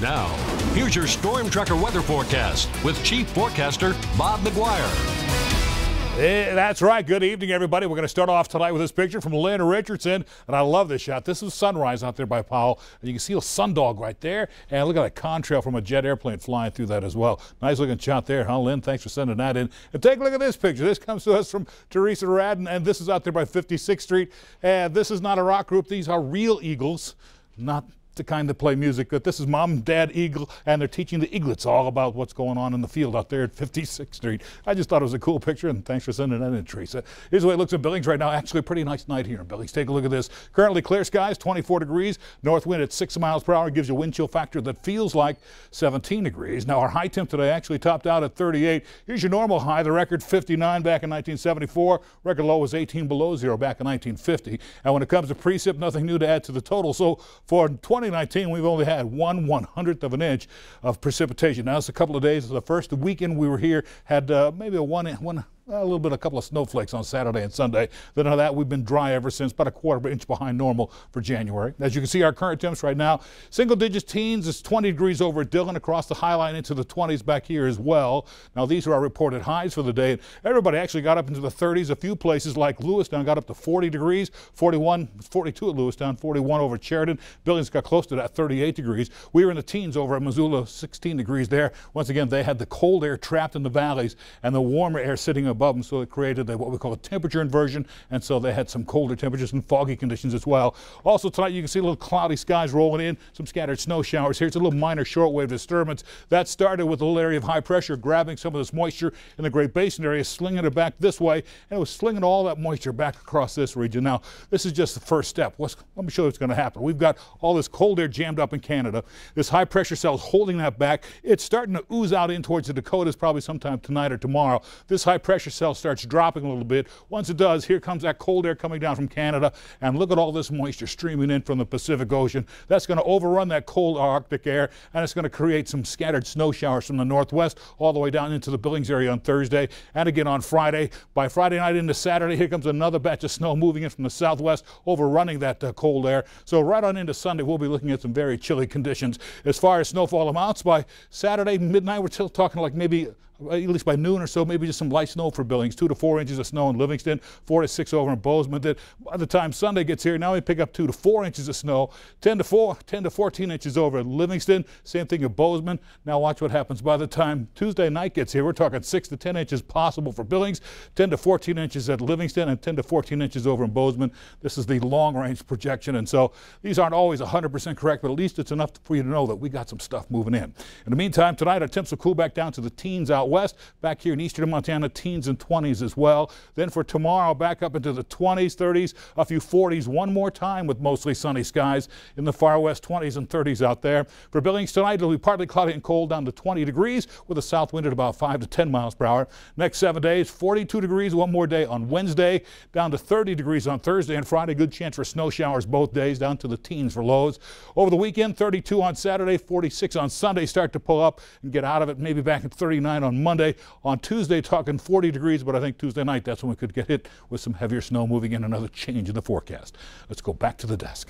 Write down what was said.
Now, here's your Storm Tracker weather forecast with Chief Forecaster Bob McGuire. That's right. Good evening, everybody. We're going to start off tonight with this picture from Lynn Richardson, and I love this shot. This is sunrise out there by Powell, and you can see a sundog right there, and look at that contrail from a jet airplane flying through that as well. Nice looking shot there, huh, Lynn? Thanks for sending that in. And take a look at this picture. This comes to us from Teresa Radden, and this is out there by 56th Street, and this is not a rock group. These are real eagles, not the kind that play music. But this is Mom and Dad Eagle, and they're teaching the eaglets all about what's going on in the field out there at 56th Street. I just thought it was a cool picture, and thanks for sending that in, Teresa. Here's the way it looks in Billings right now. Actually, a pretty nice night here in Billings. Take a look at this. Currently clear skies, 24 degrees. North wind at 6 miles per hour gives you a wind chill factor that feels like 17 degrees. Now, our high temp today actually topped out at 38. Here's your normal high, the record 59 back in 1974. Record low was 18 below zero back in 1950. And when it comes to precip, nothing new to add to the total. So for 2019, we've only had 1/100th of an inch of precipitation. Now, it's a couple of days. The first weekend we were here had maybe a couple of snowflakes on Saturday and Sunday. Then of that, we've been dry ever since, about a quarter inch behind normal for January. As you can see, our current temps right now, single digits teens. It's 20 degrees over at Dillon, across the High Line into the 20s back here as well. Now, these are our reported highs for the day. Everybody actually got up into the 30s. A few places like Lewistown got up to 40 degrees, 42 at Lewistown, 41 over at Sheridan. Billings got close to that, 38 degrees. We were in the teens over at Missoula, 16 degrees there. Once again, they had the cold air trapped in the valleys and the warmer air sitting above them, so it created what we call a temperature inversion, and so they had some colder temperatures and foggy conditions as well. Also tonight, you can see a little cloudy skies rolling in, some scattered snow showers here. It's a little minor shortwave disturbance. That started with a little area of high pressure grabbing some of this moisture in the Great Basin area, slinging it back this way, and it was slinging all that moisture back across this region. Now, this is just the first step. Let me show you what's going to happen. We've got all this cold air jammed up in Canada. This high pressure cell is holding that back. It's starting to ooze out in towards the Dakotas probably sometime tonight or tomorrow. This high pressure cell starts dropping a little bit. Once it does, here comes that cold air coming down from Canada, and look at all this moisture streaming in from the Pacific Ocean. That's going to overrun that cold Arctic air, and it's going to create some scattered snow showers from the northwest all the way down into the Billings area on Thursday and again on Friday. By Friday night into Saturday, here comes another batch of snow moving in from the southwest, overrunning that cold air. So right on into Sunday, we'll be looking at some very chilly conditions. As far as snowfall amounts, by Saturday midnight, we're still talking like maybe at least by noon or so, maybe just some light snow for Billings. 2 to 4 inches of snow in Livingston, 4 to 6 over in Bozeman. Then by the time Sunday gets here, now we pick up 2 to 4 inches of snow, 10 to 14 inches over in Livingston. Same thing at Bozeman. Now watch what happens by the time Tuesday night gets here. We're talking 6 to 10 inches possible for Billings, 10 to 14 inches at Livingston, and 10 to 14 inches over in Bozeman. This is the long-range projection, and so these aren't always 100% correct, but at least it's enough for you to know that we got some stuff moving in. In the meantime, tonight our temps will cool back down to the teens out west. Back here in eastern Montana, teens and 20s as well. Then for tomorrow, back up into the 20s, 30s, a few 40s one more time with mostly sunny skies in the far west, 20s and 30s out there. For Billings tonight, it'll be partly cloudy and cold down to 20 degrees with a south wind at about 5 to 10 miles per hour. Next 7 days, 42 degrees one more day on Wednesday, down to 30 degrees on Thursday and Friday. Good chance for snow showers both days, down to the teens for lows. Over the weekend, 32 on Saturday, 46 on Sunday. Start to pull up and get out of it, maybe back at 39 on Monday. On Tuesday, talking 40 degrees, but I think Tuesday night, that's when we could get hit with some heavier snow moving in, another change in the forecast. Let's go back to the desk.